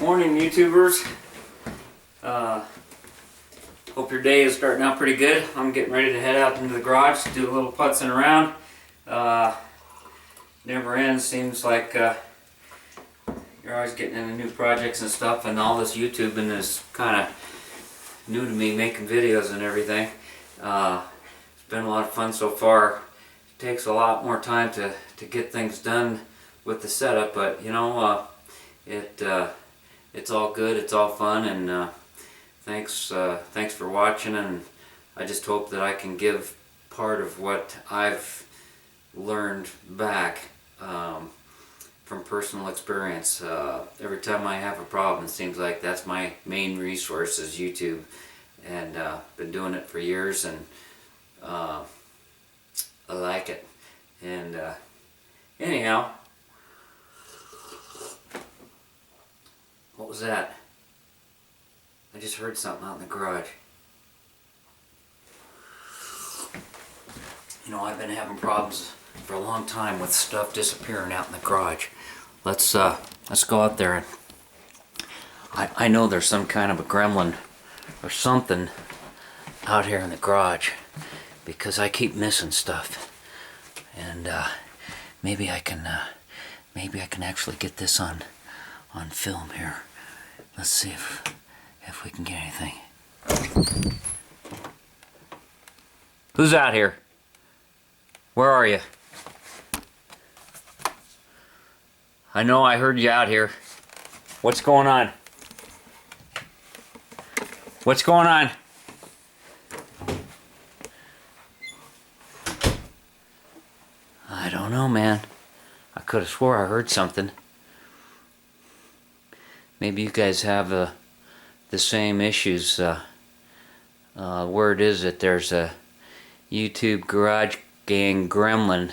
Morning, YouTubers. Hope your day is starting out pretty good. I'm getting ready to head out into the garage to do a little putzing around. Never ends. Seems like you're always getting into new projects and stuff, and all this YouTubing is kind of new to me, making videos and everything. It's been a lot of fun so far. It takes a lot more time to get things done with the setup, but you know, it's all good, it's all fun, and thanks for watching, and I just hope that I can give part of what I've learned back from personal experience. Every time I have a problem, it seems like that's my main resource is YouTube, and been doing it for years, and I like it. And anyhow, what was that? I just heard something out in the garage. You know, I've been having problems for a long time with stuff disappearing out in the garage. Let's go out there, and I know there's some kind of a gremlin or something out here in the garage because I keep missing stuff, and maybe I can actually get this on film here. Let's see if we can get anything. Who's out here? Where are you? I know I heard you out here. What's going on? What's going on? I don't know, man. I could have swore I heard something. Maybe you guys have the same issues. Word is that there's a YouTube Garage Gang Gremlin,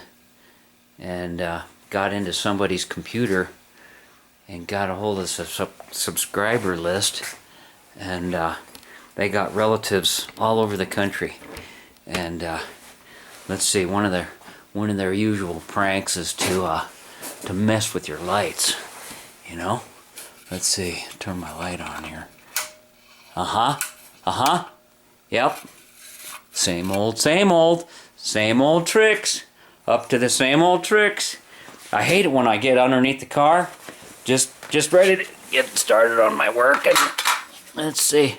and got into somebody's computer and got a hold of the subscriber list, and they got relatives all over the country. And let's see, one of their usual pranks is to mess with your lights, you know. Let's see, turn my light on here. Yep. Same old tricks. Up to the same old tricks. I hate it when I get underneath the car, just ready to get started on my work, and let's see.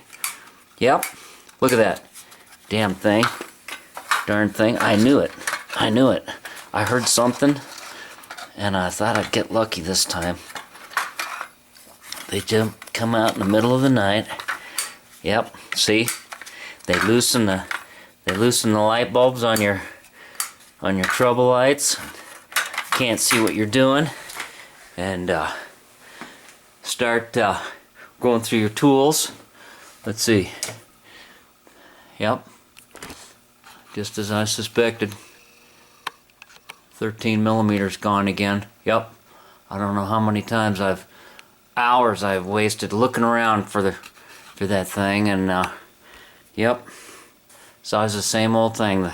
Yep. Look at that. Damn thing. Darn thing. I knew it. I heard something, and I thought I'd get lucky this time. They just come out in the middle of the night. Yep, see? They loosen the light bulbs on your trouble lights. Can't see what you're doing, and start going through your tools. Let's see. Yep, just as I suspected. 13 millimeters gone again. Yep, I don't know how many times hours I've wasted looking around for that thing, and yep, so it's the same old thing.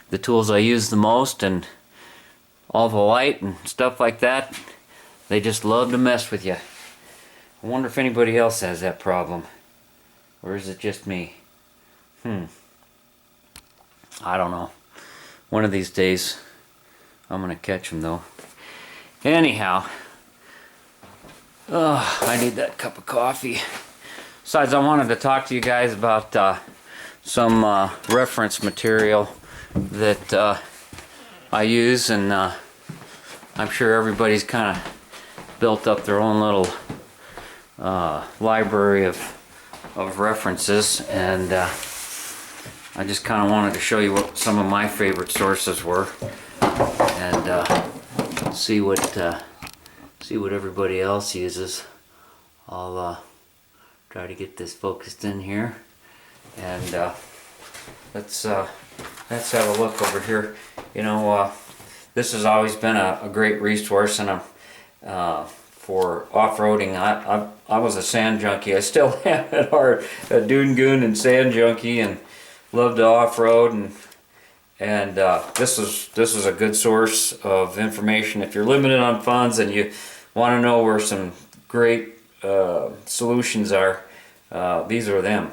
The tools I use the most and all the light and stuff like that, they just love to mess with you. I wonder if anybody else has that problem, or is it just me? I don't know. One of these days I'm gonna catch them though. Anyhow, I need that cup of coffee. Besides, I wanted to talk to you guys about some reference material that I use, and I'm sure everybody's kind of built up their own little library of references, and I just kind of wanted to show you what some of my favorite sources were, and see what everybody else uses. I'll try to get this focused in here, and let's have a look over here. You know, this has always been a great resource, and for off-roading. I was a sand junkie. I still am at heart, a dune goon and sand junkie, and love to off-road, and this is a good source of information if you're limited on funds and you want to know where some great solutions are, these are them.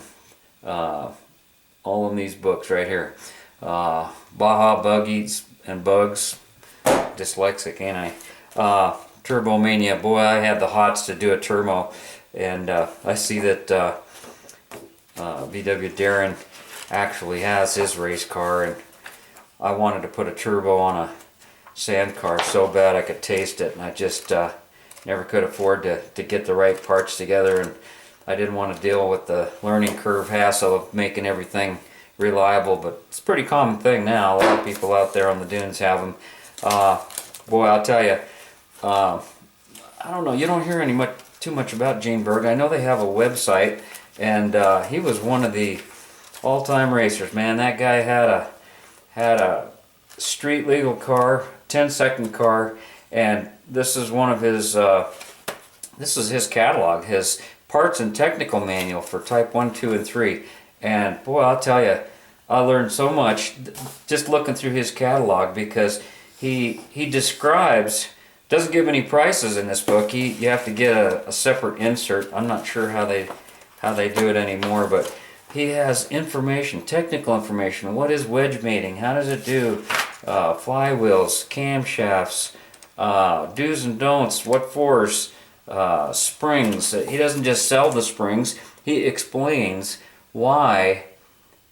All in these books right here. Baja Buggies and Bugs. Dyslexic, ain't I? Turbo Mania. Boy, I had the hots to do a turbo, and I see that VW Darren actually has his race car, and I wanted to put a turbo on a sand car so bad I could taste it, and I just never could afford to get the right parts together, and I didn't want to deal with the learning curve hassle of making everything reliable, but it's a pretty common thing now. A lot of people out there on the dunes have them. Boy, I'll tell you, I don't know, you don't hear too much about Gene Berg. I know they have a website, and he was one of the all-time racers, man. That guy had a street legal car, 10-second car, and this is one of his, this is his catalog, his parts and technical manual for type 1, 2, and 3. And boy, I'll tell you, I learned so much just looking through his catalog, because he describes, doesn't give any prices in this book. You have to get a separate insert. I'm not sure how they do it anymore, but he has information, technical information. What is wedge mating? How does it do? Flywheels, camshafts, do's and don'ts, what force, springs. He doesn't just sell the springs. He explains why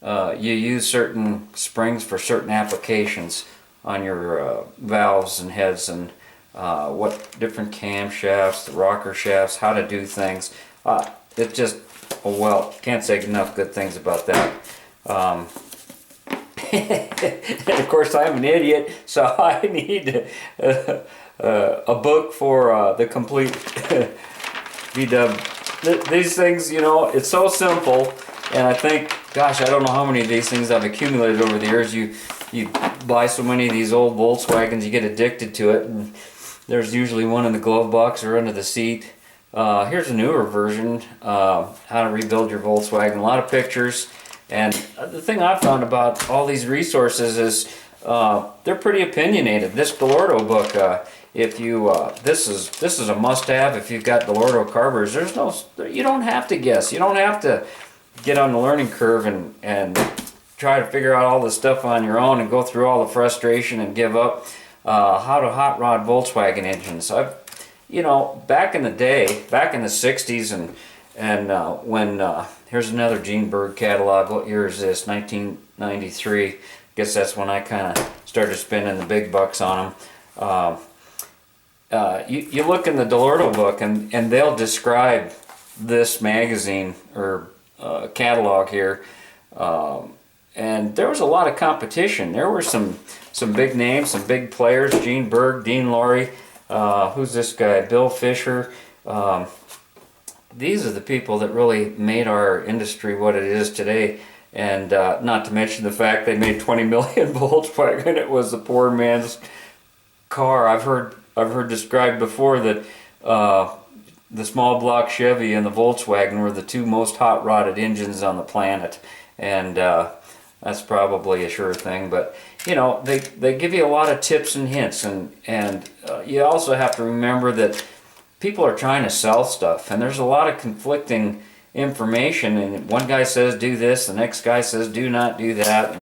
you use certain springs for certain applications on your valves and heads, and what different camshafts, the rocker shafts, how to do things. It just, oh well, can't say enough good things about that. And of course, I'm an idiot, so I need a book for the complete VW. These things, you know, it's so simple, and I think, gosh, I don't know how many of these things I've accumulated over the years. You buy so many of these old Volkswagens, you get addicted to it, and there's usually one in the glove box or under the seat. Here's a newer version, how to rebuild your Volkswagen. A lot of pictures, and the thing I've found about all these resources is they're pretty opinionated. This Gallardo book, if you this is a must-have if you've got Gallardo carburetors. There's no, you don't have to guess. You don't have to get on the learning curve and try to figure out all this stuff on your own and go through all the frustration and give up. How to hot rod Volkswagen engines. You know, back in the day, back in the 60s, and when here's another Gene Berg catalog. What year is this? 1993. Guess that's when I kind of started spending the big bucks on them. You look in the Gallardo book, and they'll describe this magazine or catalog here, and there was a lot of competition. There were some big names, some big players: Gene Berg, Dean Laurie. Who's this guy? Bill Fisher. These are the people that really made our industry what it is today, and not to mention the fact they made 20 million Volkswagen. It was the poor man's car. I've heard described before that the small block Chevy and the Volkswagen were the two most hot rodded engines on the planet, and that's probably a sure thing. But you know, they give you a lot of tips and hints, and you also have to remember that people are trying to sell stuff, and there's a lot of conflicting information, and one guy says do this, the next guy says do not do that.